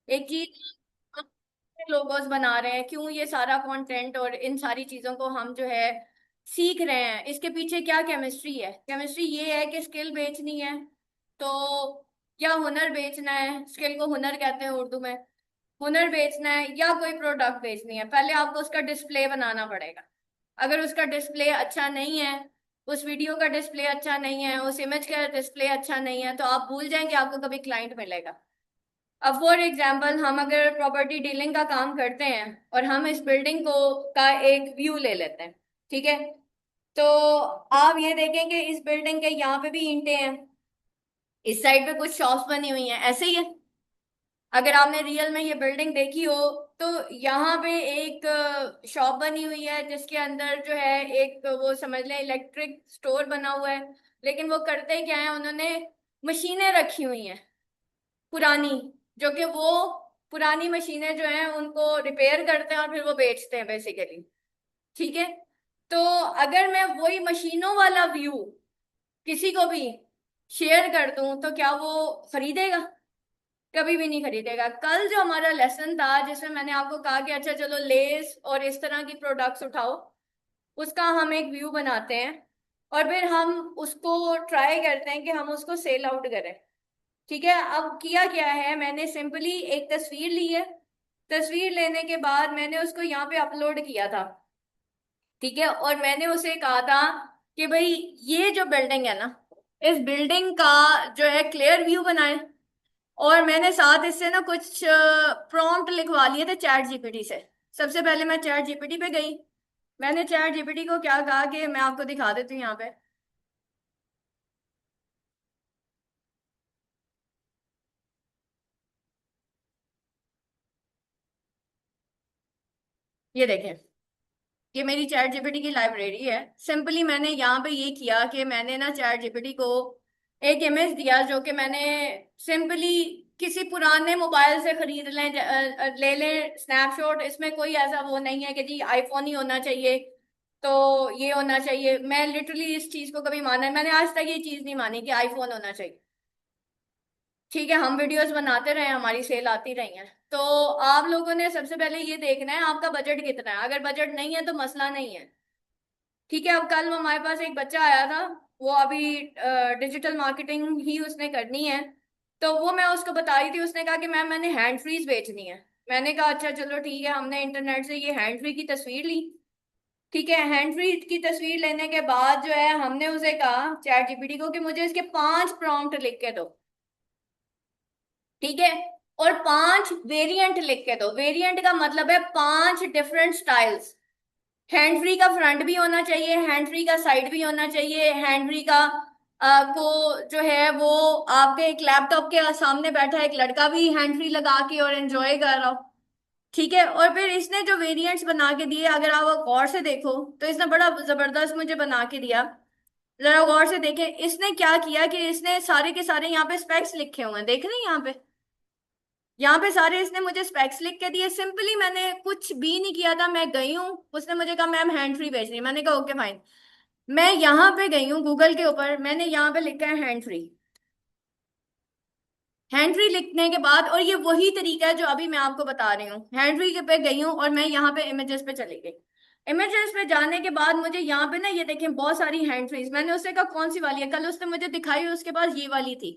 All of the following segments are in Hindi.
एक चीज लोगोस बना रहे हैं, क्यों ये सारा कंटेंट और इन सारी चीजों को हम जो है सीख रहे हैं, इसके पीछे क्या केमिस्ट्री है? केमिस्ट्री ये है कि स्किल बेचनी है तो, या हुनर बेचना है, स्किल को हुनर कहते हैं उर्दू में। हुनर बेचना है या कोई प्रोडक्ट बेचनी है, पहले आपको उसका डिस्प्ले बनाना पड़ेगा। अगर उसका डिस्प्ले अच्छा नहीं है, उस वीडियो का डिस्प्ले अच्छा नहीं है, उस इमेज का डिस्प्ले अच्छा नहीं है, तो आप भूल जाएंगे आपको कभी क्लाइंट मिलेगा। अब फॉर एग्जाम्पल हम अगर प्रॉपर्टी डीलिंग का काम करते हैं और हम इस बिल्डिंग को का एक व्यू ले लेते हैं, ठीक है? तो आप ये देखेंगे इस बिल्डिंग के यहाँ पे भी ईंटें हैं, इस साइड पे कुछ शॉप्स बनी हुई हैं, ऐसे ही है। अगर आपने रियल में ये बिल्डिंग देखी हो तो यहाँ पे एक शॉप बनी हुई है जिसके अंदर जो है एक वो समझ लें इलेक्ट्रिक स्टोर बना हुआ है। लेकिन वो करते क्या है, उन्होंने मशीनें रखी हुई हैं पुरानी, जो कि वो पुरानी मशीनें जो हैं उनको रिपेयर करते हैं और फिर वो बेचते हैं बेसिकली। ठीक है? तो अगर मैं वही मशीनों वाला व्यू किसी को भी शेयर कर दूं तो क्या वो खरीदेगा? कभी भी नहीं खरीदेगा। कल जो हमारा लेसन था जिसमें मैंने आपको कहा कि अच्छा चलो लेस और इस तरह की प्रोडक्ट्स उठाओ, उसका हम एक व्यू बनाते हैं और फिर हम उसको ट्राई करते हैं कि हम उसको सेल आउट करें। ठीक है? अब किया क्या है, मैंने सिंपली एक तस्वीर ली है। तस्वीर लेने के बाद मैंने उसको यहाँ पे अपलोड किया था। ठीक है? और मैंने उसे कहा था कि भाई ये जो बिल्डिंग है ना, इस बिल्डिंग का जो है क्लियर व्यू बनाए। और मैंने साथ इससे ना कुछ प्रॉम्प्ट लिखवा लिए थे चैट जीपीटी से। सबसे पहले मैं चैट जीपीटी पे गई। मैंने चैट जीपीटी को क्या कहा कि मैं आपको दिखा देती हूँ यहाँ पे, ये देखें, ये मेरी चैट जीपीटी की लाइब्रेरी है। सिंपली मैंने यहाँ पे ये किया कि मैंने ना चैट जीपीटी को एक इमेज दिया जो कि मैंने सिंपली किसी पुराने मोबाइल से खरीद लें, ले लें स्नैपशॉट। इसमें कोई ऐसा वो नहीं है कि जी आईफोन ही होना चाहिए तो ये होना चाहिए। मैं लिटरली इस चीज को कभी माना, मैंने आज तक ये चीज नहीं मानी कि आईफोन होना चाहिए। ठीक है, हम वीडियोस बनाते रहे, हमारी सेल आती रही है। तो आप लोगों ने सबसे पहले ये देखना है आपका बजट कितना है। अगर बजट नहीं है तो मसला नहीं है। ठीक है? अब कल हमारे पास एक बच्चा आया था, वो अभी डिजिटल मार्केटिंग ही उसने करनी है। तो वो मैं उसको बता रही थी, उसने कहा कि मैम मैंने हैंड फ्रीज बेचनी है। मैंने कहा अच्छा चलो ठीक है। हमने इंटरनेट से ये हैंड फ्री की तस्वीर ली। ठीक है? हैंड फ्री की तस्वीर लेने के बाद जो है हमने उसे कहा चैट जीपीटी को कि मुझे इसके 5 प्रॉम्प्ट लिख के दो। ठीक है? और 5 वेरिएंट लिख के दो। वेरिएंट का मतलब है 5 डिफरेंट स्टाइल्स। हैंड फ्री का फ्रंट भी होना चाहिए, हैंड फ्री का साइड भी होना चाहिए, हैंड फ्री का को जो है वो आपके एक लैपटॉप के सामने बैठा एक लड़का भी हैंड फ्री लगा के और एंजॉय कर रहा हो। ठीक है? और फिर इसने जो वेरिएंट्स बना के दिए, अगर आप गौर से देखो तो इसने बड़ा जबरदस्त मुझे बना के दिया। जरा गौर से देखें इसने क्या किया कि इसने सारे के सारे यहाँ पे स्पेक्स लिखे हुए हैं, देख रहे हैं यहाँ पे? यहाँ पे सारे इसने मुझे स्पेक्स लिख के दिए। सिंपली मैंने कुछ भी नहीं किया था, मैं गई हूँ, उसने मुझे कहा मैम हैंड फ्री भेज रही है। मैंने कहा ओके फाइन। मैं यहाँ पे गई हूँ गूगल के ऊपर, मैंने यहाँ पे लिखा है हैंड फ्री। हैंड फ्री लिखने के बाद, और ये वही तरीका है जो अभी मैं आपको बता रही हूँ, हैंड फ्री के पे गई हूँ और मैं यहाँ पे इमेजेस पे चली गई। इमेजेस पे जाने के बाद मुझे यहाँ पे ना ये देखें बहुत सारी हैंड फ्रीज। मैंने उससे कहा कौन सी वाली है, कल उसने मुझे दिखाई, उसके पास ये वाली थी।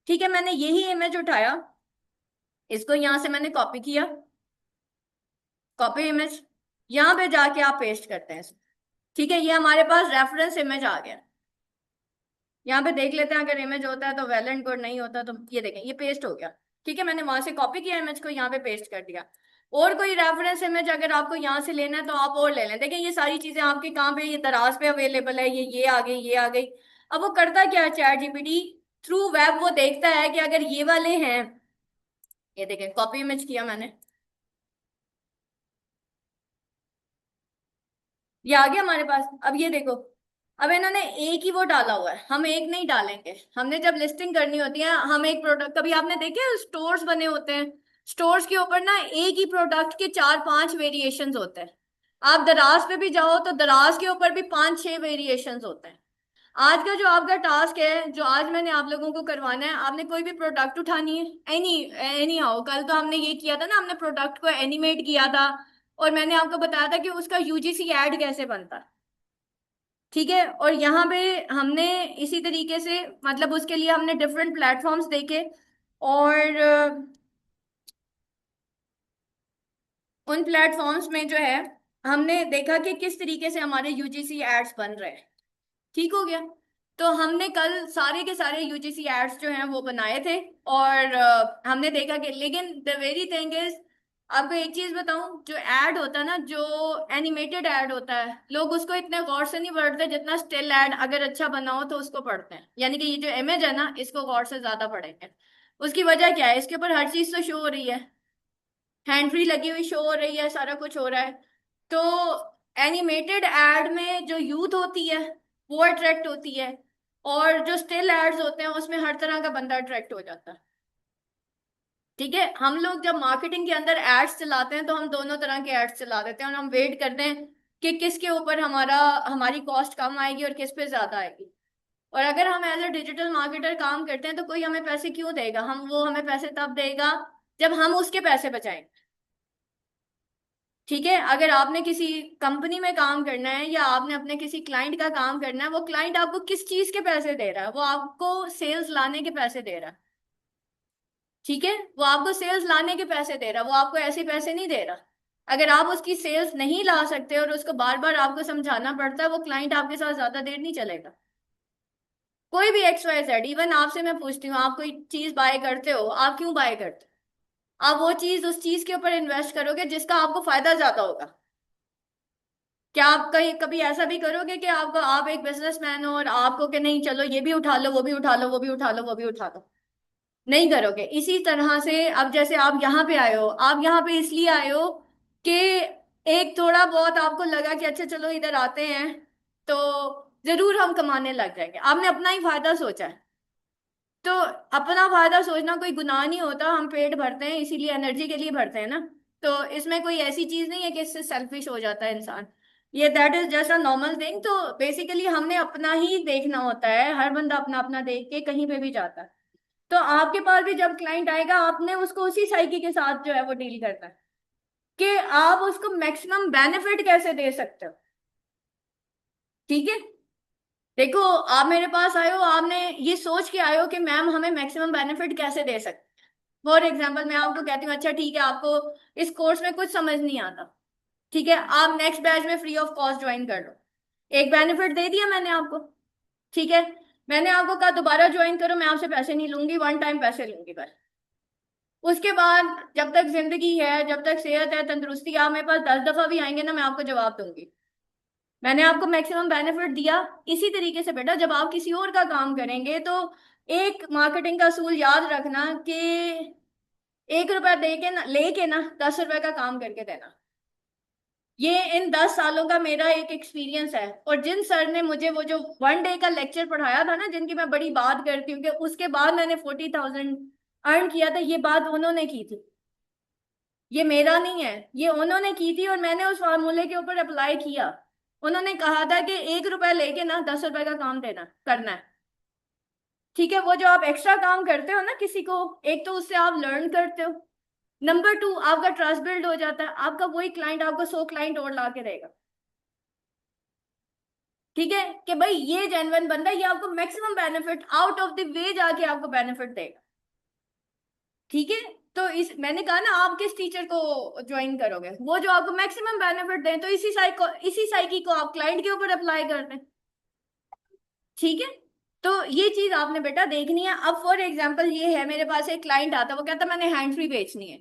ठीक है? मैंने यही इमेज उठाया, इसको यहाँ से मैंने कॉपी किया, कॉपी इमेज, यहाँ पे जाके आप पेस्ट करते हैं इसको। ठीक है? ये हमारे पास रेफरेंस इमेज आ गया। यहाँ पे देख लेते हैं, अगर इमेज होता है तो वेल एंड गुड, नहीं होता तो ये देखें ये पेस्ट हो गया। ठीक है? मैंने वहां से कॉपी किया इमेज को, यहाँ पे पेस्ट कर दिया। और कोई रेफरेंस इमेज अगर आपको यहाँ से लेना है तो आप और ले लें। देखिए ये सारी चीजें आपके कहाँ पे, ये दराज पे अवेलेबल है, ये आ गई, ये आ गई। अब वो करता क्या है चैट जीपीटी, थ्रू वेब वो देखता है कि अगर ये वाले हैं, ये देखें कॉपी इमेज किया मैंने, ये आ गया हमारे पास। अब ये देखो, अब इन्होंने एक ही वो डाला हुआ है, हम एक नहीं डालेंगे। हमने जब लिस्टिंग करनी होती है, हम एक प्रोडक्ट, कभी आपने देखे स्टोर्स बने होते हैं, स्टोर्स के ऊपर ना एक ही प्रोडक्ट के 4-5 वेरिएशंस होते हैं। आप दराज पे भी जाओ तो दराज के ऊपर भी 5-6 वेरिएशंस होते हैं। आज का जो आपका टास्क है, जो आज मैंने आप लोगों को करवाना है, आपने कोई भी प्रोडक्ट उठानी है। एनी एनी हाउ, कल तो हमने ये किया था ना, हमने प्रोडक्ट को एनिमेट किया था और मैंने आपको बताया था कि उसका यूजीसी ऐड कैसे बनता है। ठीक है, और यहाँ पे हमने इसी तरीके से, मतलब उसके लिए हमने डिफरेंट प्लेटफॉर्म्स देखे और उन प्लेटफॉर्म्स में जो है हमने देखा कि किस तरीके से हमारे यूजीसी एड्स बन रहे हैं। ठीक हो गया। तो हमने कल सारे के सारे यूजीसी एड्स जो हैं वो बनाए थे और हमने देखा कि, लेकिन द वेरी थिंग इज, आपको एक चीज बताऊं, जो एड होता है ना, जो एनिमेटेड एड होता है, लोग उसको इतने गौर से नहीं पढ़ते जितना स्टिल एड अगर अच्छा बना हो तो उसको पढ़ते हैं। यानी कि ये जो इमेज है ना, इसको गौर से ज्यादा पढ़ेंगे। उसकी वजह क्या है? इसके ऊपर हर चीज तो शो हो रही है, हैंड फ्री लगी हुई शो हो रही है, सारा कुछ हो रहा है। तो एनिमेटेड एड में जो यूथ होती है वो अट्रैक्ट होती है, और जो स्टिल एड्स होते हैं उसमें हर तरह का बंदा अट्रैक्ट हो जाता है। ठीक है, हम लोग जब मार्केटिंग के अंदर एड्स चलाते हैं तो हम दोनों तरह के एड्स चला देते हैं और हम वेट करते हैं कि किसके ऊपर हमारी कॉस्ट कम आएगी और किस पे ज्यादा आएगी। और अगर हम एज ए डिजिटल मार्केटर काम करते हैं तो कोई हमें पैसे क्यों देगा? वो हमें पैसे तब देगा जब हम उसके पैसे बचाएं। ठीक है, अगर आपने किसी कंपनी में काम करना है या आपने अपने किसी क्लाइंट का काम करना है, वो क्लाइंट आपको किस चीज के पैसे दे रहा है? वो आपको सेल्स लाने के पैसे दे रहा है। ठीक है, वो आपको सेल्स लाने के पैसे दे रहा है, वो आपको ऐसे पैसे नहीं दे रहा। अगर आप उसकी सेल्स नहीं ला सकते और उसको बार बार आपको समझाना पड़ता है, वो क्लाइंट आपके साथ ज्यादा देर नहीं चलेगा। कोई भी एक्स वाई जेड, इवन आपसे मैं पूछती हूँ, आप कोई चीज बाय करते हो, आप क्यों बाय करते हो? आप वो चीज उस चीज के ऊपर इन्वेस्ट करोगे जिसका आपको फायदा ज्यादा होगा। क्या आप कहीं कभी ऐसा भी करोगे कि आप एक बिजनेसमैन हो और आपको कि नहीं चलो ये भी उठा लो, वो भी उठा लो, वो भी उठा लो, वो भी उठा लो? नहीं करोगे। इसी तरह से अब जैसे आप यहाँ पे आए हो, आप यहाँ पे इसलिए आए हो कि एक थोड़ा बहुत आपको लगा कि अच्छा चलो इधर आते हैं तो जरूर हम कमाने लग जाएंगे, आपने अपना ही फायदा सोचा है। तो अपना फायदा सोचना कोई गुनाह नहीं होता, हम पेट भरते हैं इसीलिए, एनर्जी के लिए भरते हैं ना। तो इसमें कोई ऐसी चीज नहीं है कि इससे सेल्फिश हो जाता है इंसान। ये that is just a normal thing. तो बेसिकली हमने अपना ही देखना होता है, हर बंदा अपना अपना देख के कहीं पे भी जाता है। तो आपके पास भी जब क्लाइंट आएगा, आपने उसको उसी साइकी के साथ जो है वो डील करना है कि आप उसको मैक्सिमम बेनिफिट कैसे दे सकते हो। ठीक है, देखो, आप मेरे पास आए हो, आपने ये सोच के आए हो कि मैम हमें मैक्सिमम बेनिफिट कैसे दे सकते। फॉर एग्जाम्पल मैं आपको कहती हूँ, अच्छा ठीक है, आपको इस कोर्स में कुछ समझ नहीं आता, ठीक है, आप नेक्स्ट बैच में फ्री ऑफ कॉस्ट ज्वाइन कर लो। एक बेनिफिट दे दिया मैंने आपको। ठीक है, मैंने आपको कहा दोबारा ज्वाइन करो, मैं आपसे पैसे नहीं लूंगी, वन टाइम पैसे लूंगी बस। उसके बाद जब तक जिंदगी है, जब तक सेहत है, तंदुरुस्ती है, आप मेरे पास 10 दफा भी आएंगे ना, मैं आपको जवाब दूंगी। मैंने आपको मैक्सिमम बेनिफिट दिया। इसी तरीके से बेटा, जब आप किसी और का काम करेंगे तो एक मार्केटिंग का असूल याद रखना कि 1 रुपया दे के ना, लेके ना 10 रुपए का काम करके देना। ये इन 10 सालों का मेरा एक एक्सपीरियंस है। और जिन सर ने मुझे वो जो 1 डे का लेक्चर पढ़ाया था ना, जिनकी मैं बड़ी बात करती हूँ कि उसके बाद मैंने 40,000 अर्न किया था, ये बात उन्होंने की थी। ये मेरा नहीं है, ये उन्होंने की थी और मैंने उस फार्मूले के ऊपर अप्लाई किया। उन्होंने कहा था कि 1 रुपया लेके ना 10 रुपए का काम देना करना है। ठीक है, वो जो आप एक्स्ट्रा काम करते हो ना किसी को, एक तो उससे आप लर्न करते हो, नंबर 2 आपका ट्रस्ट बिल्ड हो जाता है, आपका वही क्लाइंट आपको 100 क्लाइंट और ला के देगा। ठीक है, कि भाई ये जेन्युइन बंदा, ये आपको maximum benefit out of the way जाके आपको बेनिफिट देगा। ठीक है, तो इस मैंने कहा ना, आप किस टीचर को ज्वाइन करोगे? वो जो आपको मैक्सिमम बेनिफिट दें। तो इसी साइकी को आप क्लाइंट के ऊपर अप्लाई कर दें। ठीक है, तो ये चीज आपने बेटा देखनी है। अब फॉर एग्जांपल ये है, मेरे पास एक क्लाइंट आता है, वो कहता है मैंने हैंड फ्री बेचनी है।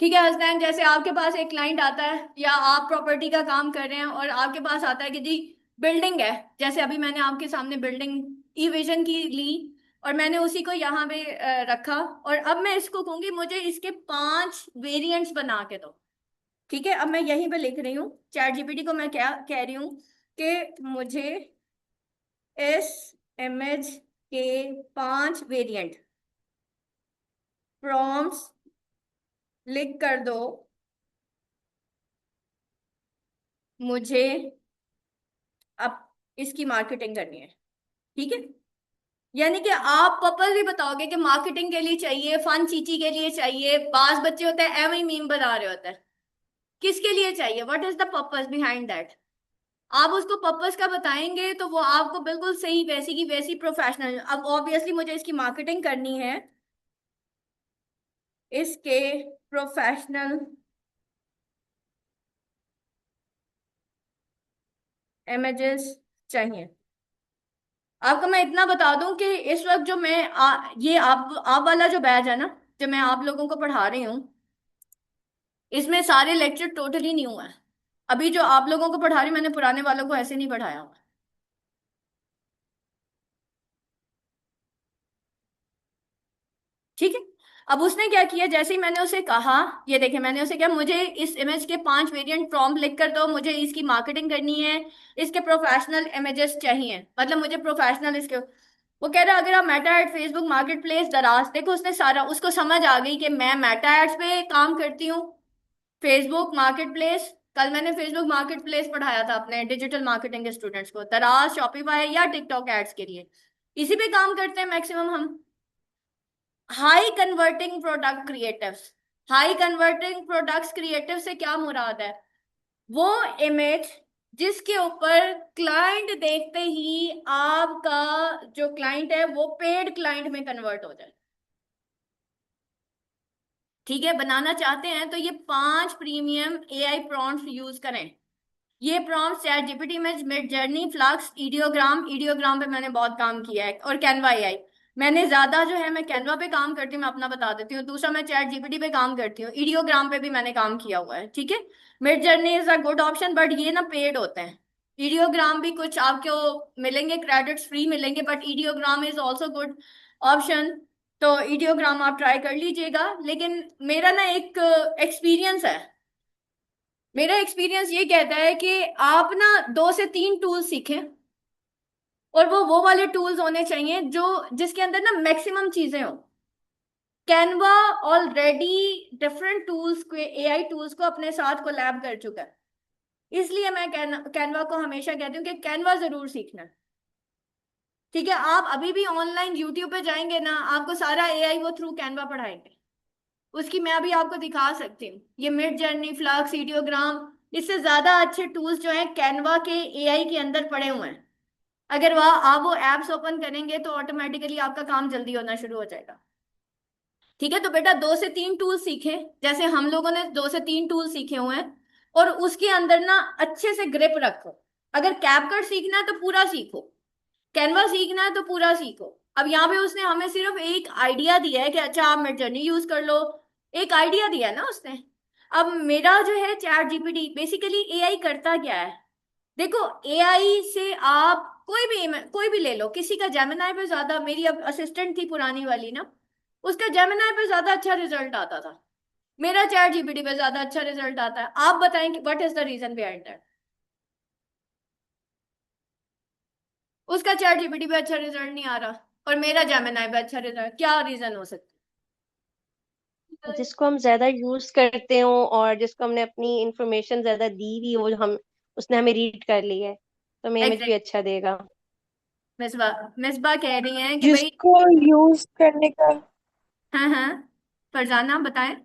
ठीक है हसनैन, जैसे आपके पास एक क्लाइंट आता है या आप प्रॉपर्टी का काम कर रहे हैं और आपके पास आता है कि जी बिल्डिंग है, जैसे अभी मैंने आपके सामने बिल्डिंग ई विजन की ली और मैंने उसी को यहाँ पे रखा, और अब मैं इसको कहूंगी मुझे इसके 5 वेरिएंट्स बना के दो। ठीक है, अब मैं यहीं पे लिख रही हूँ, चैट जीपीटी को मैं क्या कह रही हूँ कि मुझे इस इमेज के 5 वेरिएंट प्रॉम्प्ट्स लिख कर दो, मुझे अब इसकी मार्केटिंग करनी है। ठीक है, यानी कि आप पर्पस भी बताओगे कि मार्केटिंग के लिए चाहिए, फन चीची के लिए चाहिए, बास बच्चे होते हैं एवं मीम बना रहे होते हैं, किसके लिए चाहिए, what is the purpose behind that. आप उसको पर्पस का बताएंगे तो वो आपको बिल्कुल सही वैसी की वैसी प्रोफेशनल, अब ऑब्वियसली मुझे इसकी मार्केटिंग करनी है, इसके प्रोफेशनल इमेजेस चाहिए। आपको मैं इतना बता दूं कि इस वक्त जो मैं ये आप वाला जो बैच है ना, जो मैं आप लोगों को पढ़ा रही हूँ, इसमें सारे लेक्चर टोटली न्यू है। अभी जो आप लोगों को पढ़ा रही हूँ, मैंने पुराने वालों को ऐसे नहीं पढ़ाया हुआ। ठीक है, अब उसने क्या किया, जैसे ही मैंने उसे कहा, ये देखे मैंने उसे क्या, मुझे इस इमेज के 5 वेरिएंट प्रॉम्प्ट लिख कर दो, मुझे इसकी मार्केटिंग करनी है, इसके प्रोफेशनल इमेजेस चाहिए, मतलब मुझे प्रोफेशनल इसके। वो कह रहा अगर आप Meta ad Facebook marketplace Daraz, देखो उसने सारा, उसको समझ आ गई कि मैं मेटा एड्स पे काम करती हूँ, फेसबुक मार्केट प्लेस, कल मैंने फेसबुक मार्केट प्लेस पढ़ाया था अपने डिजिटल मार्केटिंग के स्टूडेंट्स को, दराज शॉपिफाई या टिकटॉक एड्स के लिए, इसी पे काम करते हैं मैक्सिमम हम। High converting product creatives, high converting products creative से क्या मुराद है, वो इमेज जिसके ऊपर क्लाइंट देखते ही आपका जो क्लाइंट है वो पेड क्लाइंट में कन्वर्ट हो जाए। ठीक है, बनाना चाहते हैं तो ये 5 प्रीमियम एआई प्रॉम्प्ट्स यूज करें। ये प्रॉम्प्ट चैट जीपीटी में, मिड जर्नी, फ्लक्स, ईडियोग्राम, ईडियोग्राम पे मैंने बहुत काम किया है, और कैनवा एआई। मैंने ज्यादा जो है मैं कैनवा पे काम करती हूँ, मैं अपना बता देती हूँ, दूसरा मैं चैट जीपीटी पे काम करती हूँ, ईडियोग्राम पे भी मैंने काम किया हुआ है। ठीक है, mid journey is a good option, but ये ना पेड होते हैं। ईडियोग्राम भी कुछ आपको मिलेंगे, क्रेडिट्स फ्री मिलेंगे, but Ideogram is also good option. तो ईडियोग्राम आप ट्राई कर लीजिएगा, लेकिन मेरा ना एक एक्सपीरियंस है, मेरा एक्सपीरियंस ये कहता है कि आप ना 2 से 3 टूल सीखें, और वो वाले टूल्स होने चाहिए जो जिसके अंदर ना मैक्सिमम चीजें हो। कैनवा ऑलरेडी डिफरेंट टूल्स को, एआई टूल्स को अपने साथ कोलैब कर चुका है, इसलिए मैं कैनवा को हमेशा कहती हूँ कि कैनवा जरूर सीखना है। ठीक है, आप अभी भी ऑनलाइन यूट्यूब पे जाएंगे ना, आपको सारा एआई वो थ्रू कैनवा पढ़ाएंगे, उसकी मैं अभी आपको दिखा सकती हूँ, ये मिड जर्नी, फ्लक्स, वीडियोग्राम, इससे ज्यादा अच्छे टूल्स जो हैं कैनवा के एआई के अंदर पड़े हुए हैं। अगर वह आप वो एप्स ओपन करेंगे तो ऑटोमेटिकली आपका काम जल्दी होना शुरू हो जाएगा। ठीक है, तो बेटा 2 से 3 टूल सीखे, जैसे हम लोगों ने 2 से 3 टूल सीखे हुए हैं, और उसके अंदर ना अच्छे से ग्रिप रखो। अगर कैपकट सीखना है तो पूरा सीखो, कैनवा सीखना है तो पूरा सीखो। अब यहाँ पे उसने हमें सिर्फ एक आइडिया दिया है कि अच्छा आप मिड जर्नी यूज कर लो, एक आइडिया दिया है ना उसने। अब मेरा जो है चैट जीपीटी बेसिकली एआई करता क्या है, देखो एआई से आप कोई भी ले लो, किसी का जेमिनाई पे ज्यादा, मेरी अब असिस्टेंट थी पुरानी वाली ना, उसका जेमिनाई पे ज्यादा अच्छा रिजल्ट आता था, मेरा चैट जीपीटी पे ज्यादा अच्छा रिजल्ट आता है। आप बताएं कि what is the reason behind that, उसका चैट जीपीटी पे अच्छा रिजल्ट नहीं आ रहा और मेरा जेमिनाई पे अच्छा रिजल्ट, क्या रीजन हो सकता है? जिसको हम ज्यादा यूज करते हो और जिसको हमने अपनी इंफॉर्मेशन ज्यादा दी हुई वो हम उसने हमें रीड कर ली है तो हमें इमेज भी एग्जैक्ट, अच्छा देगा। मिसबा मिसबा कह रही हैं कि भाई, जिसको यूज करने का हाँ हाँ, फरजाना बताएं।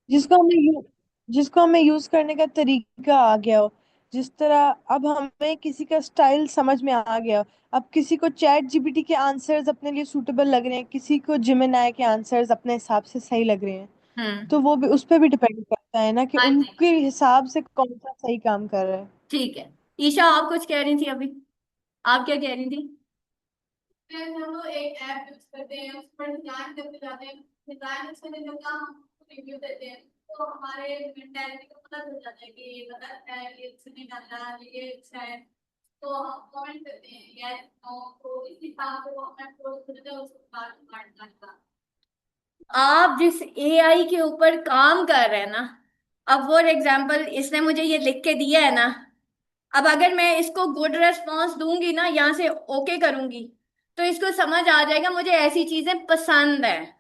जिसको हमें यू, जिसको हमें यूज करने का तरीका आ गया हो, जिस तरह अब हमें किसी का स्टाइल समझ में आ गया हो। अब किसी को चैट जीपीटी के आंसर्स अपने लिए सूटेबल लग रहे हैं, किसी को जिमिनाई के आंसर्स अपने हिसाब से सही लग रहे हैं, तो वो भी उस पर भी डिपेंड करता है ना कि हाँ जी, उनके हिसाब से कौन सा सही काम कर रहा है। ठीक है। ईशा आप कुछ कह रही थी अभी, आप क्या कह रही थी? फिर हम लोग एक ऐप यूज करते हैं, उस पर डिजाइन करते जाते हैं, डिजाइन अच्छे करने का हम रिव्यू देते हैं, तो हमारे मेंटेलिटी को पता चल जाता है कि ये गलत है, ये अच्छा नहीं लग रहा है, ये अच्छा है, तो हम कमेंट करते हैं यस नो, तो इस हिसाब से वो अपना अप्रोच करते हैं, उसके बाद करता। आप जिस एआई के ऊपर काम कर रहे हैं ना, अब फॉर एग्जाम्पल इसने मुझे ये लिख के दिया है ना, अब अगर मैं इसको गुड रेस्पॉन्स दूंगी ना, यहाँ से ओके करूंगी, तो इसको समझ आ जाएगा मुझे ऐसी चीजें पसंद है।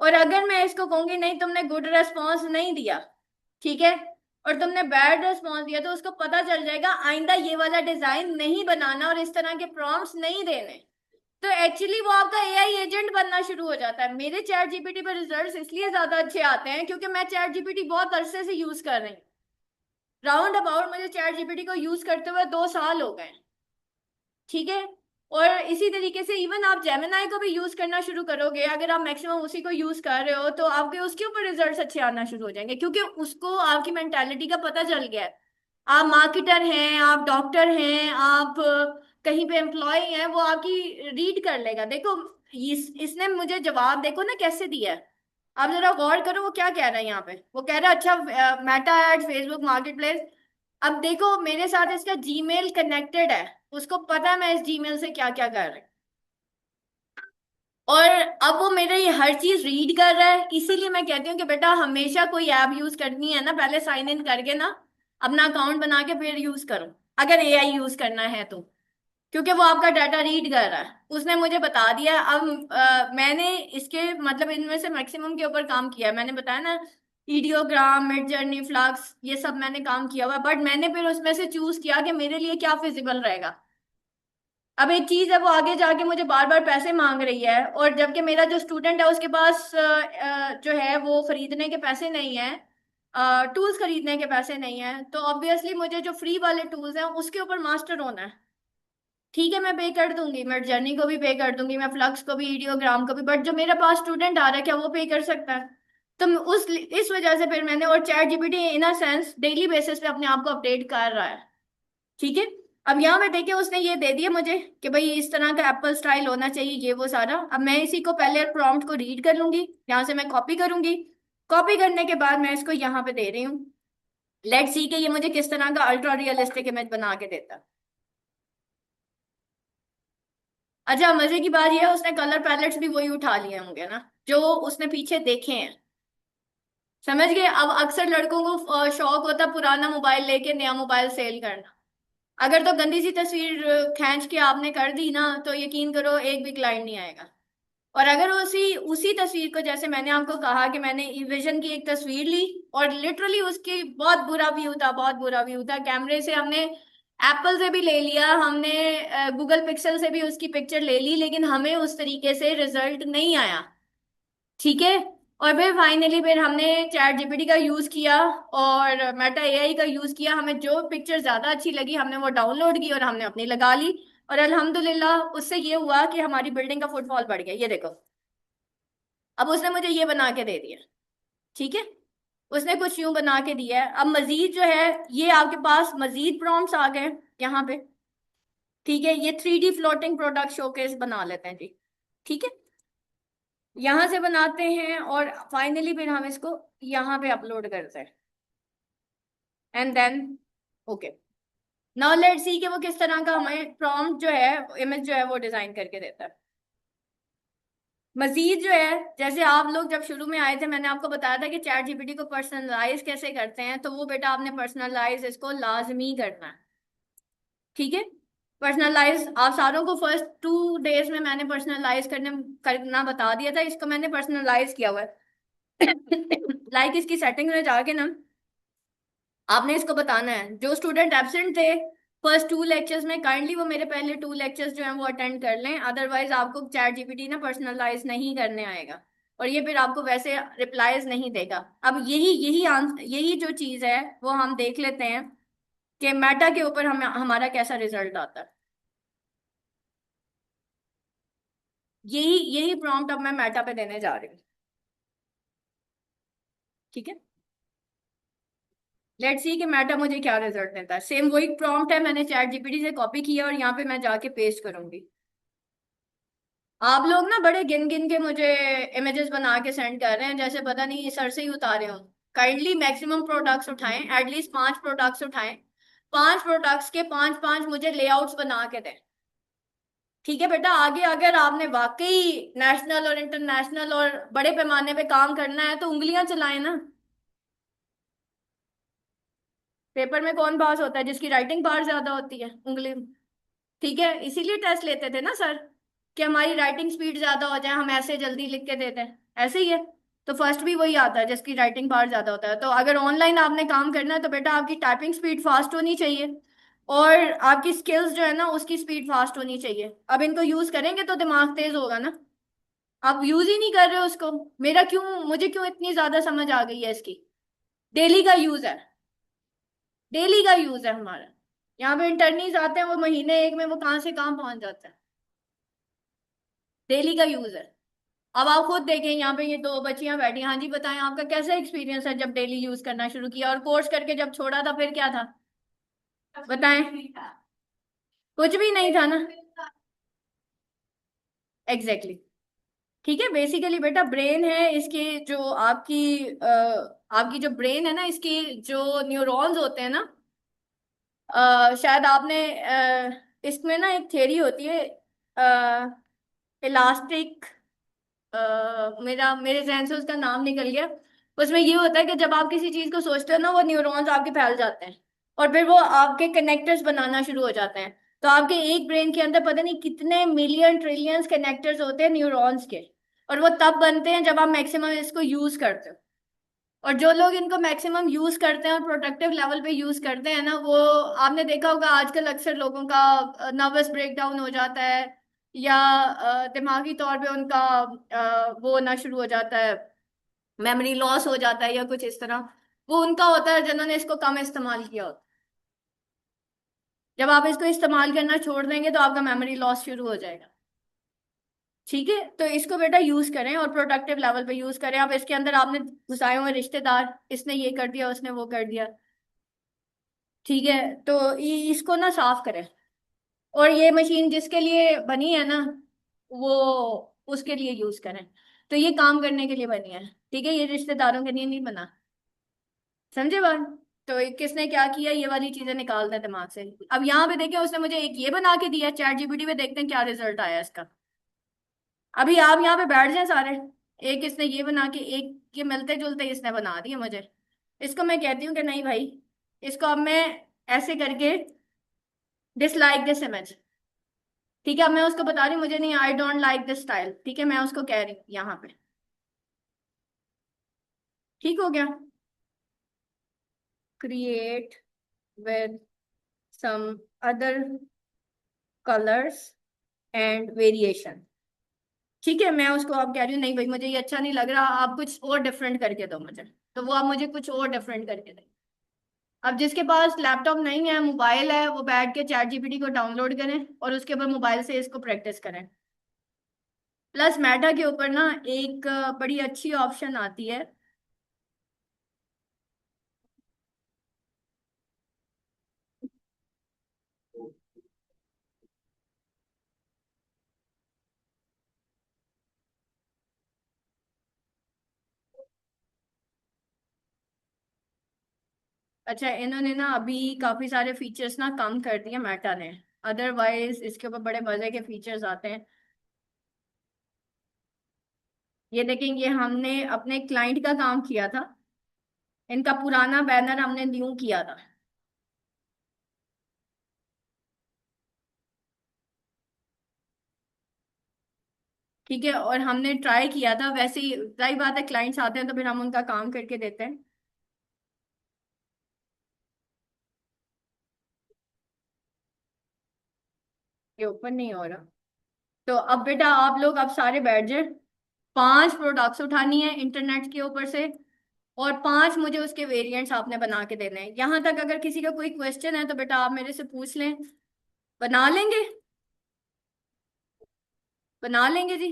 और अगर मैं इसको कहूंगी नहीं तुमने गुड रेस्पॉन्स नहीं दिया, ठीक है, और तुमने बैड रेस्पॉन्स दिया, तो उसको पता चल जाएगा आइंदा ये वाला डिजाइन नहीं बनाना और इस तरह के प्रॉम्प्ट्स नहीं देने। तो एक्चुअली वो आपका एआई एजेंट बनना शुरू हो जाता है। मेरे चैट जीपीटी पर रिजल्ट्स इसलिए ज्यादा अच्छे आते हैं क्योंकि मैं चैट जीपीटी बहुत अरसे से यूज कर रही हूँ। राउंड अबाउट मुझे चैट जीपीटी को यूज करते हुए 2 साल हो गए। ठीक है। और इसी तरीके से इवन आप जेमिनाई को भी यूज करना शुरू करोगे, अगर आप मैक्सिमम उसी को यूज कर रहे हो तो आपके उसके ऊपर रिजल्ट्स अच्छे आना शुरू हो जाएंगे, क्योंकि उसको आपकी मेंटालिटी का पता चल गया है। आप मार्केटर हैं, आप डॉक्टर हैं, आप कहीं पे एम्प्लॉय हैं, वो आपकी रीड कर लेगा। देखो इसने मुझे जवाब देखो ना कैसे दिया है। आप जरा गौर करो वो क्या कह रहा है यहाँ पे। वो कह रहा है अच्छा Meta ads, Facebook marketplace. अब देखो मेरे साथ इसका जीमेल कनेक्टेड है, उसको पता है मैं इस जीमेल से क्या क्या कर रही हूँ। और अब वो मेरा ये हर चीज रीड कर रहा है। इसीलिए मैं कहती हूँ कि बेटा हमेशा कोई ऐप यूज करनी है ना, पहले साइन इन करके ना अपना अकाउंट बना के फिर यूज करो, अगर एआई यूज करना है तो। क्योंकि वो आपका डाटा रीड कर रहा है, उसने मुझे बता दिया। अब मैंने इसके मतलब इनमें से मैक्सिमम के ऊपर काम किया है। मैंने बताया ना, ईडियोग्राम, मिड जर्नी, फ्लक्स, ये सब मैंने काम किया हुआ है। बट मैंने फिर उसमें से चूज किया कि मेरे लिए क्या फिजिबल रहेगा। अब एक चीज है वो आगे जाके मुझे बार बार पैसे मांग रही है, और जबकि मेरा जो स्टूडेंट है उसके पास जो है वो खरीदने के पैसे नहीं है, टूल्स खरीदने के पैसे नहीं है। तो ऑब्वियसली मुझे जो फ्री वाले टूल्स हैं उसके ऊपर मास्टर होना है। ठीक है, मैं पे कर दूंगी, मैं जर्नी को भी पे कर दूंगी, मैं फ्लक्स को भी, ईडियोग्राम को भी। बट जो मेरे पास स्टूडेंट आ रहा है क्या वो पे कर सकता है? तो उस इस वजह से फिर मैंने, और chat GPT in a sense daily basis पे अपने आप को अपडेट कर रहा है। ठीक है। अब यहाँ पे देखिए उसने ये दे दिया मुझे कि भाई इस तरह का एप्पल स्टाइल होना चाहिए, ये वो सारा। अब मैं इसी को पहले प्रॉम्प्ट को रीड कर लूंगी, यहाँ से मैं कॉपी करूंगी। कॉपी करने के बाद मैं इसको यहाँ पे दे रही हूँ। लेट्स सी कि ये मुझे किस तरह का अल्ट्रा रियलिस्टिक इमेज बना के देता है। अच्छा, मजे की बात ये है उसने कलर पैलेट्स भी वही उठा लिए होंगे ना जो उसने पीछे देखे हैं। समझ गए? अब अक्सर लड़कों को शौक होता है पुराना मोबाइल लेके नया मोबाइल सेल करना। अगर तो गंदी सी तस्वीर खींच के आपने कर दी ना, तो यकीन करो एक भी क्लाइंट नहीं आएगा। और अगर उसी उसी तस्वीर को, जैसे मैंने आपको कहा कि मैंने विजन की एक तस्वीर ली और लिटरली उसकी बहुत बुरा व्यू था, बहुत बुरा व्यू था, कैमरे से हमने एप्पल से भी ले लिया, हमने गूगल पिक्सल से भी उसकी पिक्चर ले ली, लेकिन हमें उस तरीके से रिजल्ट नहीं आया। ठीक है। और फिर फाइनली फिर हमने चैट जीपीटी का यूज किया और मेटा एआई का यूज किया। हमें जो पिक्चर ज्यादा अच्छी लगी हमने वो डाउनलोड की और हमने अपनी लगा ली। और अल्हम्दुलिल्लाह उससे ये हुआ कि हमारी बिल्डिंग का फुटफॉल बढ़ गया। ये देखो, अब उसने मुझे ये बना के दे दिया। ठीक है। उसने कुछ यूं बना के दिया है। अब मजीद जो है, ये आपके पास मजीद प्रॉम्प्ट्स आ गए यहाँ पे। ठीक है, ये 3D फ्लोटिंग प्रोडक्ट शोकेस बना लेते हैं जी। ठीक है, यहां से बनाते हैं और फाइनली फिर हम इसको यहाँ पे अपलोड करते हैं। And then okay, now let's see कि वो किस तरह का हमें प्रॉम्प्ट जो है, इमेज जो है वो डिजाइन करके देता है। मजीद जो है, जैसे आप लोग जब शुरू में आए थे मैंने आपको बताया था कि चैट जीपीटी को पर्सनलाइज कैसे करते हैं, तो वो बेटा आपने पर्सनलाइज इसको लाजमी करना है। ठीक है। पर्सनलाइज आप सारों को फर्स्ट 2 डेज में मैंने पर्सनलाइज करना बता दिया था। इसको मैंने पर्सनलाइज किया हुआ है। लाइक इसकी सेटिंग में जाके ना आपने इसको बताना है, जो स्टूडेंट एब्सेंट थे फर्स्ट 2 लेक्चर्स में, काइंडली वो मेरे पहले 2 लेक्चर्स जो हैं वो अटेंड कर लें, अदरवाइज आपको चैट जीपीटी ना पर्सनलाइज नहीं करने आएगा और ये फिर आपको वैसे रिप्लाईज नहीं देगा। अब यही जो चीज है वो हम देख लेते हैं कि मेटा के ऊपर हमें हमारा कैसा रिजल्ट आता है। यही यही प्रॉम्प्ट अब मैं मेटा पे देने जा रही हूँ। ठीक है, लेट्स सी कि मेटा मुझे क्या रिजल्ट देता है। सेम वही प्रॉम्प्ट है, मैंने चैट जीपीटी से कॉपी किया और यहाँ पे मैं जाके पेस्ट करूंगी। आप लोग ना बड़े गिन गिन के मुझे इमेजेस बना के सेंड कर रहे हैं जैसे पता नहीं सर से ही उतारे हो। काइंडली मैक्सिमम प्रोडक्ट्स उठाएं, एटलीस्ट 5 प्रोडक्ट्स उठाएं। 5 प्रोडक्ट्स के 5 5 मुझे लेआउट्स बना के दें। ठीक है बेटा, आगे अगर आपने वाकई नेशनल और इंटरनेशनल और बड़े पैमाने पे काम करना है तो उंगलियां चलाएं ना। पेपर में कौन पास होता है? जिसकी राइटिंग पावर ज्यादा होती है, उंगली। ठीक है, इसीलिए टेस्ट लेते थे ना सर, कि हमारी राइटिंग स्पीड ज्यादा हो जाए, हम ऐसे जल्दी लिख के देते हैं। ऐसे ही है। तो फर्स्ट भी वही आता है जिसकी राइटिंग पावर ज्यादा होता है। तो अगर ऑनलाइन आपने काम करना है तो बेटा आपकी टाइपिंग स्पीड फास्ट होनी चाहिए। और आपकी स्किल्स जो है ना उसकी स्पीड फास्ट होनी चाहिए। अब इनको यूज करेंगे तो दिमाग तेज होगा ना। आप यूज ही नहीं कर रहे हो उसको। मेरा क्यों, मुझे क्यों इतनी ज्यादा समझ आ गई है इसकी। डेली का यूज है, डेली का यूज है हमारा। यहाँ पे इंटर्नीज आते हैं, वो महीने एक में वो कहाँ से कहाँ पहुंच जाता है। डेली का यूज है। अब आप खुद देखें, यहाँ पे ये दो बच्चियां बैठी हैं। हाँ जी बताएं, आपका कैसा एक्सपीरियंस है जब डेली यूज करना शुरू किया, और कोर्स करके जब छोड़ा था फिर क्या था। बताएं। कुछ भी नहीं था ना। Exactly exactly। ठीक है, बेसिकली बेटा ब्रेन है इसके, जो आपकी जो ब्रेन है ना, इसके जो न्यूरॉन्स होते हैं ना, शायद आपने इसमें ना एक थ्योरी होती है इलास्टिक, मेरा मेरे जहन से उसका नाम निकल गया। उसमें ये होता है कि जब आप किसी चीज को सोचते हो ना, वो न्यूरॉन्स आपके फैल जाते हैं और फिर वो आपके कनेक्टर्स बनाना शुरू हो जाते हैं। तो आपके एक ब्रेन के अंदर पता नहीं कितने मिलियन ट्रिलियंस कनेक्टर्स होते हैं न्यूरॉन्स के। और वो तब बनते हैं जब आप मैक्सिमम इसको यूज करते हो। और जो लोग इनको मैक्सिमम यूज करते हैं और प्रोडक्टिव लेवल पे यूज करते हैं ना, वो आपने देखा होगा आजकल अक्सर लोगों का नर्वस ब्रेकडाउन हो जाता है, या दिमागी तौर पे उनका वो होना शुरू हो जाता है, मेमोरी लॉस हो जाता है या कुछ इस तरह। वो उनका होता है जिन्होंने इसको कम इस्तेमाल किया होता है। जब आप इसको इस्तेमाल करना छोड़ देंगे तो आपका मेमोरी लॉस शुरू हो जाएगा। ठीक है, तो इसको बेटा यूज करें और प्रोडक्टिव लेवल पे यूज करें। अब इसके अंदर आपने घुसाए हुए रिश्तेदार, इसने ये कर दिया, उसने वो कर दिया। ठीक है, तो इसको ना साफ करें। और ये मशीन जिसके लिए बनी है ना, वो उसके लिए यूज करें। तो ये काम करने के लिए बनी है, ठीक है, ये रिश्तेदारों के लिए नहीं बना। समझे बात। तो किसने क्या किया, ये वाली चीजें निकाल दें दिमाग से। अब यहाँ पे देखें, उसने मुझे एक ये बना के दिया, चैट जीपीटी पे देखते हैं क्या रिजल्ट आया इसका। अभी आप यहाँ पे बैठ जाएं सारे। एक इसने ये बना के, एक ये मिलते जुलते इसने बना दिया मुझे। इसको मैं कहती हूँ कि नहीं भाई, इसको अब मैं ऐसे करके डिसलाइक दिस इमेज। ठीक है, अब मैं उसको बता रही हूँ मुझे नहीं, I don't like this style. ठीक है, मैं उसको कह रही हूँ यहाँ पे। ठीक हो गया। Create with some other colours and variation. ठीक है, मैं उसको अब कह रही हूँ नहीं भाई, मुझे ये अच्छा नहीं लग रहा, आप कुछ और डिफरेंट करके दो मुझे। तो वो आप मुझे कुछ और डिफरेंट करके दे। अब जिसके पास लैपटॉप नहीं है, मोबाइल है, वो बैठ के चैट जीपीटी को डाउनलोड करें और उसके ऊपर मोबाइल से इसको प्रैक्टिस करें। प्लस मेटा के ऊपर ना एक बड़ी अच्छी ऑप्शन आती है। अच्छा, इन्होंने ना अभी काफी सारे फीचर्स ना कम कर दिए मेटा ने। अदरवाइज इसके ऊपर बड़े मजे के फीचर्स आते हैं। ये देखें, ये हमने अपने क्लाइंट का काम किया था। इनका पुराना बैनर हमने न्यू किया था। ठीक है, और हमने ट्राई किया था, वैसे ही सही बात है, क्लाइंट्स आते हैं तो फिर हम उनका काम करके देते हैं। ये ओपन नहीं हो रहा। तो अब बेटा आप लोग अब सारे बैठ जाए। 5 प्रोडक्ट्स उठानी है इंटरनेट के ऊपर से, और 5 मुझे उसके वेरिएंट्स आपने बना के देने हैं। यहाँ तक अगर किसी का कोई क्वेश्चन है तो बेटा आप मेरे से पूछ लें। बना लेंगे, बना लेंगे जी।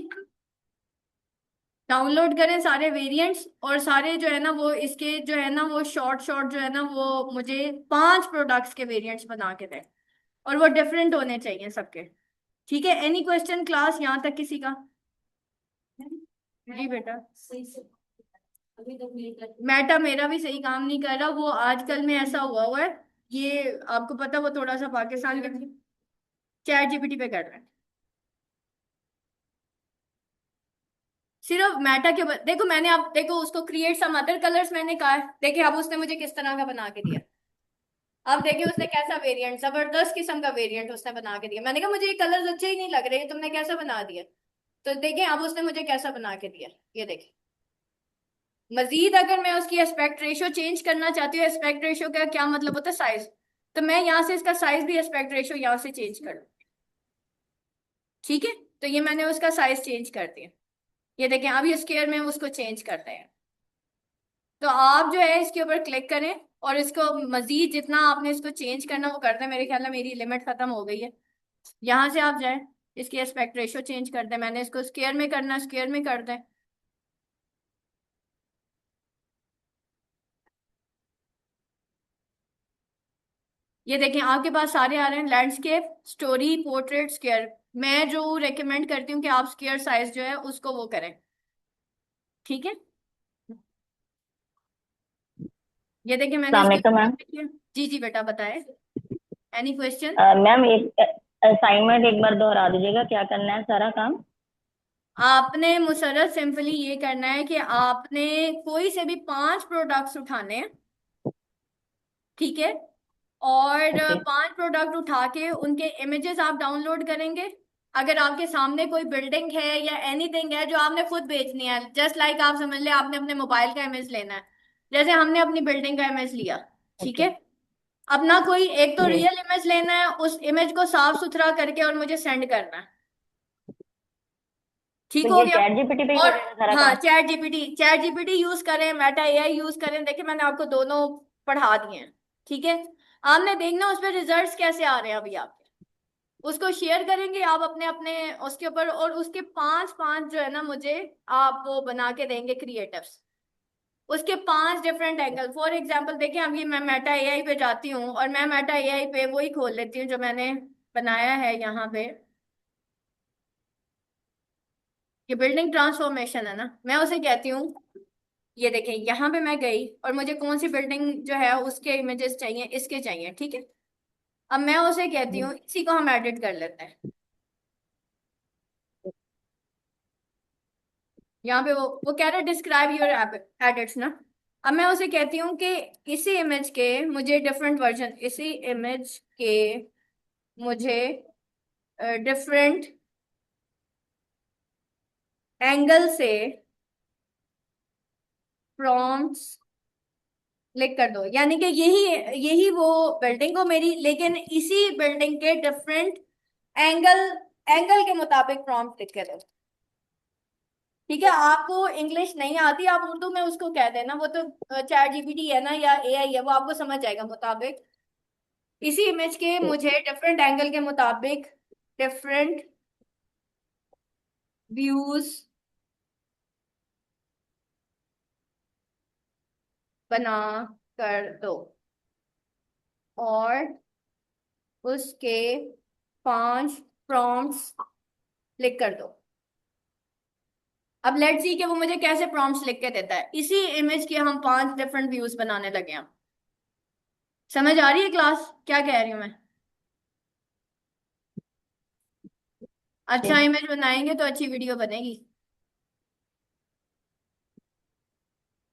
डाउनलोड करें सारे वेरिएंट्स, और सारे जो है ना वो इसके जो है ना वो शॉर्ट शॉर्ट जो है ना वो मुझे 5 प्रोडक्ट्स के वेरिएंट्स बना के दें। और वो डिफरेंट होने चाहिए सबके। ठीक है, एनी क्वेश्चन क्लास यहाँ तक किसी का। जी बेटा। मेटा मेरा भी सही काम नहीं कर रहा, वो आजकल में ऐसा हुआ हुआ है। ये आपको पता, वो थोड़ा सा पाकिस्तान के चैट जीपीटी पे कर रहा है। सिर्फ मेटा के देखो, मैंने आप देखो उसको क्रिएट सम अदर कलर्स मैंने कहा है, देखिए अब उसने मुझे किस तरह का बना के दिया। अब देखिए उसने कैसा वेरिएंट, जबरदस्त किस्म का वेरिएंट उसने बना के दिया। मैंने कहा मुझे ये कलर्स अच्छे ही नहीं लग रहे, तुमने कैसा बना दिया। तो देखिए अब उसने मुझे कैसा बना के दिया, ये देखिए। मजीद अगर मैं उसकी एस्पेक्ट रेशियो चेंज करना चाहती हूँ, एस्पेक्ट रेशियो का क्या मतलब होता है, साइज। तो मैं यहाँ से इसका साइज भी एस्पेक्ट रेशियो यहाँ से चेंज कर लूँ। ठीक है, तो ये मैंने उसका साइज चेंज कर दिया। ये देखें, अब ये स्क्वायर में उसको चेंज करते हैं। तो आप जो है इसके ऊपर क्लिक करें और इसको मजीद जितना आपने इसको चेंज करना वो कर दें। मेरे ख्याल में मेरी लिमिट खत्म हो गई है। यहाँ से आप जाएं, इसकी एस्पेक्ट रेशियो चेंज कर दें। मैंने इसको स्क्वायर में करना, स्क्वायर में कर दें। ये देखें आपके पास सारे आ रहे हैं, लैंडस्केप, स्टोरी, पोर्ट्रेट, स्क्वायर। मैं जो रेकमेंड करती हूँ कि आप स्क्वायर साइज जो है उसको वो करें। ठीक है, ये देखिए मैंने अस्सलाम इसके वालेकुम मैम। जी जी बेटा बताएं, एनी क्वेश्चन। मैम एक असाइनमेंट एक बार दोहरा दीजिएगा, क्या करना है सारा काम? आपने मुसरत सिंपली ये करना है कि आपने कोई से भी 5 प्रोडक्ट्स उठाने हैं। ठीक है, और ओके। 5 प्रोडक्ट उठा के उनके इमेजेस आप डाउनलोड करेंगे। अगर आपके सामने कोई बिल्डिंग है या एनीथिंग है जो आपने खुद बेचनी है, जस्ट लाइक आप समझ ले आपने अपने मोबाइल का इमेज लेना है, जैसे हमने अपनी बिल्डिंग का इमेज लिया। ठीक ओके। है, अपना कोई एक तो जी। रियल इमेज लेना है, उस इमेज को साफ सुथरा करके और मुझे सेंड करना है। ठीक तो हो ये गया। चैट जीपीटी पे ही और करेगा सारा हाँ, काम? चैट जीपीटी यूज करें, मेटा एआई यूज करें। देखिए मैंने आपको दोनों पढ़ा दिए हैं। ठीक है, आपने देखना उस पर रिजल्ट्स कैसे आ रहे हैं अभी आपके। उसको शेयर करेंगे आप अपने अपने उसके ऊपर, और उसके 5 5 जो है ना मुझे आप वो बना के देंगे क्रिएटिव्स। उसके 5 डिफरेंट एंगल। फॉर एग्जांपल देखिए, अभी मैं मेटा एआई पे जाती हूँ और मैं मेटा एआई पे वही खोल लेती हूँ जो मैंने बनाया है यहाँ पे। ये बिल्डिंग ट्रांसफॉर्मेशन है ना, मैं उसे कहती हूँ। ये देखें यहाँ पे मैं गई और मुझे कौन सी बिल्डिंग जो है उसके इमेजेस चाहिए, इसके चाहिए। ठीक है, अब मैं उसे कहती जी। हूँ, इसी को हम एडिट कर लेते हैं। यहाँ पे वो कह रहा है डिस्क्राइब योर एडिट्स ना। अब मैं उसे कहती हूँ कि इसी इमेज के मुझे डिफरेंट वर्जन, इसी इमेज के मुझे डिफरेंट एंगल से प्रॉम्प्ट्स क्लिक कर दो। यानी कि यही यही वो बिल्डिंग हो मेरी, लेकिन इसी बिल्डिंग के डिफरेंट एंगल एंगल के मुताबिक प्रॉम्प्ट लिख के दो। ठीक है, आपको इंग्लिश नहीं आती, आप उर्दू में उसको कह देना, वो तो चैट जीपीटी है ना या एआई है, वो आपको समझ जाएगा। मुताबिक इसी इमेज के मुझे डिफरेंट एंगल के मुताबिक डिफरेंट व्यूज बना कर दो और उसके 5 प्रॉम्प्ट्स लिख कर दो। अब लेट्स सी कि वो मुझे कैसे प्रॉम्प्ट्स लिख के देता है। इसी इमेज के हम 5 डिफरेंट व्यूज बनाने लगे हैं। समझ आ रही है क्लास क्या कह रही हूँ मैं? अच्छा जी। इमेज बनाएंगे तो अच्छी वीडियो बनेगी।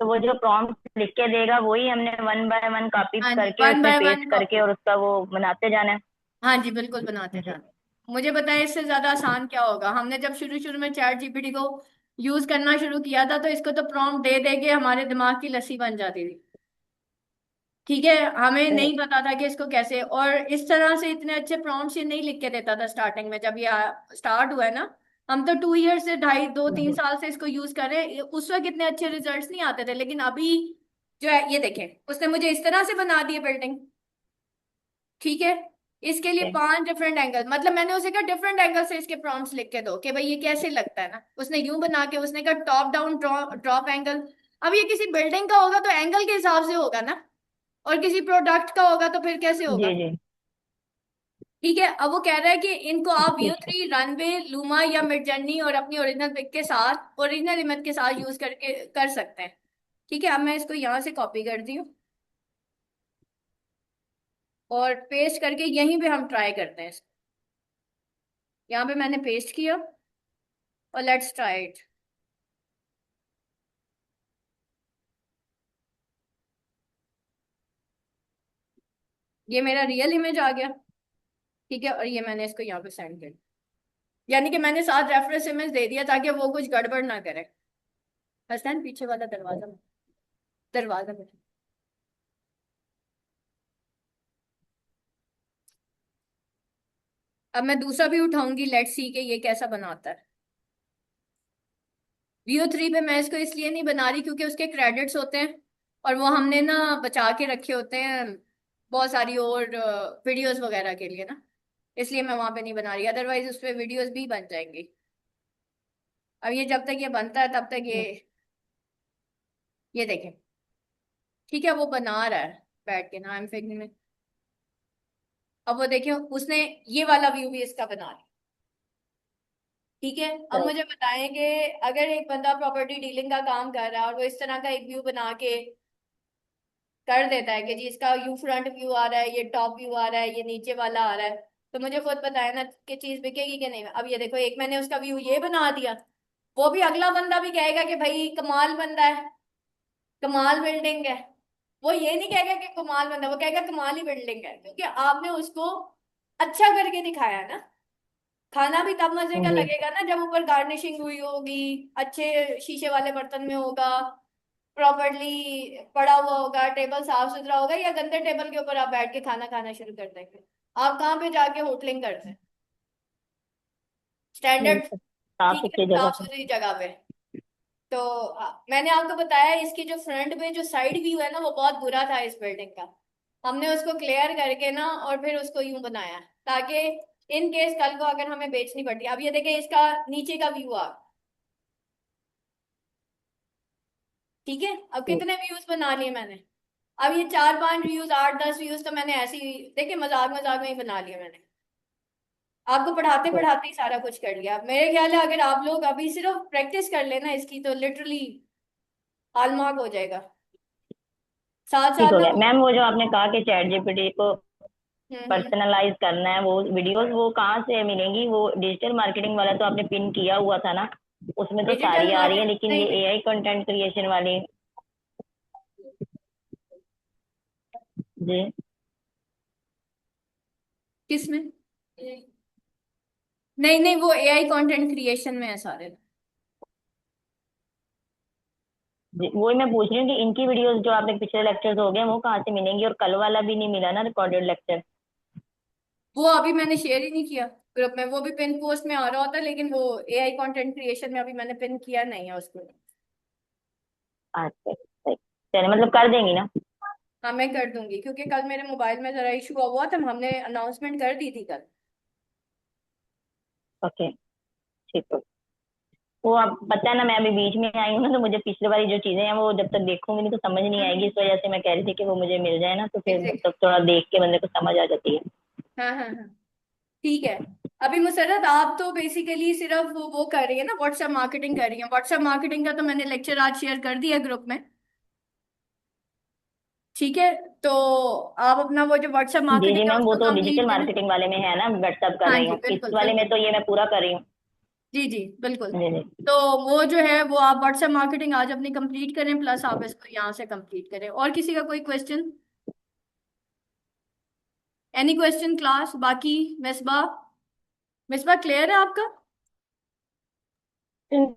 तो वो जो प्रॉम्प्ट लिख के देगा वही हमने वन बाय वन कॉपी हाँ जी, करके वन उसमें बाय पेस्ट वन करके कॉपी। और उसका वो बनाते जाना है? हाँ जी बिल्कुल बनाते जी। जाना। मुझे बताएं इससे ज्यादा आसान क्या होगा। हमने जब शुरू शुरू में चैट जीपीटी को यूज करना शुरू किया था तो इसको तो प्रॉम्प्ट दे दे के हमारे दिमाग की लस्सी बन जाती थी। ठीक है, हमें जी। नहीं पता था कि इसको कैसे, और इस तरह से इतने अच्छे प्रॉम्प्ट्स ये नहीं लिख के देता था स्टार्टिंग में जब ये स्टार्ट हुआ है ना। हम तो 2 ईयर से, ढाई 2 3 साल से इसको यूज कर रहे हैं। उस वक्त इतने अच्छे रिजल्ट्स नहीं आते थे, लेकिन अभी जो है ये देखें, उसने मुझे इस तरह से बना दी बिल्डिंग। ठीक है, इसके लिए जी। 5 डिफरेंट एंगल, मतलब मैंने उसे कहा डिफरेंट एंगल से इसके प्रॉम्प्ट्स लिख के दो कि भाई ये कैसे लगता है ना। उसने यूं बना के, उसने कहा टॉप डाउन ड्रॉप एंगल। अब ये किसी बिल्डिंग का होगा तो एंगल के हिसाब से होगा ना, और किसी प्रोडक्ट का होगा तो फिर कैसे होगा। जी। जी। ठीक है, अब वो कह रहा है कि इनको आप व्यू ठीक है। 3, रनवे, लूमा या मिड जर्नी और अपनी ओरिजिनल पिक के साथ, ओरिजिनल इमेज के साथ यूज करके कर सकते हैं। ठीक है, अब मैं इसको यहाँ से कॉपी कर दी हूँ और पेस्ट करके यहीं पे हम ट्राई करते हैं इसको। यहाँ पे मैंने पेस्ट किया और लेट्स ट्राई इट। ये मेरा रियल इमेज आ गया। ठीक है, और ये मैंने इसको यहाँ पे सेंड कर दिया। यानी कि मैंने साथ रेफरेंस इमेज दे दिया ताकि वो कुछ गड़बड़ ना करे। हसन पीछे वाला दरवाजा, दरवाजा में। अब मैं दूसरा भी उठाऊंगी, लेट्स सी कि ये कैसा बनाता है। VO3 पे मैं इसको इसलिए नहीं बना रही क्योंकि उसके क्रेडिट्स होते हैं और वो हमने ना बचा के रखे होते हैं बहुत सारी और वीडियोस वगैरह के लिए ना, इसलिए मैं वहां पे नहीं बना रही, अदरवाइज उस पर वीडियोस भी बन जाएंगी। अब ये जब तक ये बनता है तब तक ये देखें। ठीक है, वो बना रहा है बैठ के ना, आई एम फिगर में। अब वो देखिए उसने ये वाला व्यू भी इसका बना लिया। ठीक है, अब मुझे बताएं कि अगर एक बंदा प्रॉपर्टी डीलिंग का काम कर रहा है और वो इस तरह का एक व्यू बना के कर देता है कि जी इसका यू फ्रंट व्यू आ रहा है, ये टॉप व्यू आ रहा है, ये नीचे वाला आ रहा है, तो मुझे खुद पता है ना कि चीज बिकेगी कि नहीं। अब ये देखो, एक मैंने उसका व्यू ये बना दिया, वो भी अगला बंदा भी कहेगा कि भाई कमाल बंदा है, कमाल बिल्डिंग है। वो ये नहीं कहेगा कि कमाल बंदा, वो कहेगा कमाल ही बिल्डिंग है, क्योंकि आपने उसको अच्छा करके दिखाया है ना। खाना भी तब मजे का जी। लगेगा ना जब ऊपर गार्निशिंग हुई होगी, अच्छे शीशे वाले बर्तन में होगा, प्रॉपरली पड़ा हुआ होगा, टेबल साफ सुथरा होगा, या गंदे टेबल के ऊपर आप बैठ के खाना खाना शुरू कर देंगे। आप कहाँ पे जाके होटलिंग करते हैं? स्टैंडर्ड, साफ ठीक है, सुथरी जगह साफ पे। सुथरी जगह पे। तो मैंने आपको बताया इसकी जो फ्रंट में जो साइड व्यू है ना वो बहुत बुरा था इस बिल्डिंग का। हमने उसको क्लियर करके ना और फिर उसको यूं बनाया ताकि इन केस कल को अगर हमें बेचनी पड़ती। अब ये देखें इसका नीचे का व्यू आ, ठीक है। अब जी। कितने व्यूज बना लिए मैंने? अब ये 4 5 व्यूज 8 10 व्यूज तो मैंने ऐसे ही देखिए मजाक मजाक में ही बना लिया मैंने। आपको पढ़ाते तो पढ़ाते ही सारा कुछ कर लिया। मेरे ख्याल है अगर आप लोग अभी सिर्फ प्रैक्टिस कर लेना इसकी तो लिटरली हॉलमार्क हो जाएगा। साथ ठीक साथ हो ना गया वो मैम। वो जो आपने कहा कि चैट जीपीटी को हम्म। पर्सनलाइज करना है, वो वीडियोस वो कहाँ से मिलेंगी? वो डिजिटल मार्केटिंग वाला तो आपने पिन किया हुआ था ना, उसमें तो डिजिटल सारी आ रही है, मार्केट लेकिन नहीं ये नहीं, एआई कंटेंट क्रिएशन वाली। जी। किस में? नहीं नहीं, वो AI कंटेंट क्रिएशन में है सारे। जी वही मैं पूछ रही हूँ कि इनकी वीडियोस जो आपने पिछले लेक्चर्स हो गए वो कहाँ से मिलेंगी? और कल वाला भी नहीं मिला ना, रिकॉर्डेड लेक्चर। वो अभी मैंने शेयर ही नहीं किया ग्रुप में, वो भी पिन पोस्ट में आ रहा होता लेकिन वो AI कंटेंट क्रिएशन में अभी मैंने पिन किया नहीं है उसको। अच्छा सही। चलिए मतलब कर देंगी ना? हाँ मैं कर दूंगी क्योंकि कल मेरे मोबाइल में जरा इशू हुआ था, हमने अनाउंसमेंट कर दी थी कल। ओके ठीक है। वो आप पता है ना, मैं अभी बीच में आई हूँ ना, तो मुझे पिछले वाली जो चीजें हैं वो जब तक देखूंगी नहीं तो समझ नहीं आएगी। इस वजह से मैं कह रही थी कि वो मुझे मिल जाए ना, तो फिर एग्जैक्ट। तब थोड़ा देख के बंदे को समझ आ जाती है। हाँ हाँ हाँ, ठीक है। अभी मुसरत आप तो बेसिकली सिर्फ वो कर रही है ना, व्हाट्सएप मार्केटिंग कर रही है। व्हाट्सएप मार्केटिंग का तो मैंने लेक्चर आज शेयर कर दिया ग्रुप में। ठीक है, तो आप अपना वो जो व्हाट्सएप जी जी मार्केटिंग है मैम, वो उसको तो डिजिटल कंप्लीट करें। मार्केटिंग वाले में है ना, व्हाट्सअप कर हाँ रही जी हूँ। इस बिल्कुल वाले में बिल्कुल। तो ये मैं पूरा कर रही हूँ। जी जी बिल्कुल। जी जी। तो वो जो है वो आप व्हाट्सएप मार्केटिंग आज अपनी कंप्लीट करें, प्लस आप इसको यहाँ से कंप्लीट करें। और किसी का कोई क्वेश्चन? Any question class? बाकी मिसबा, मिसबा क्लियर है आपका?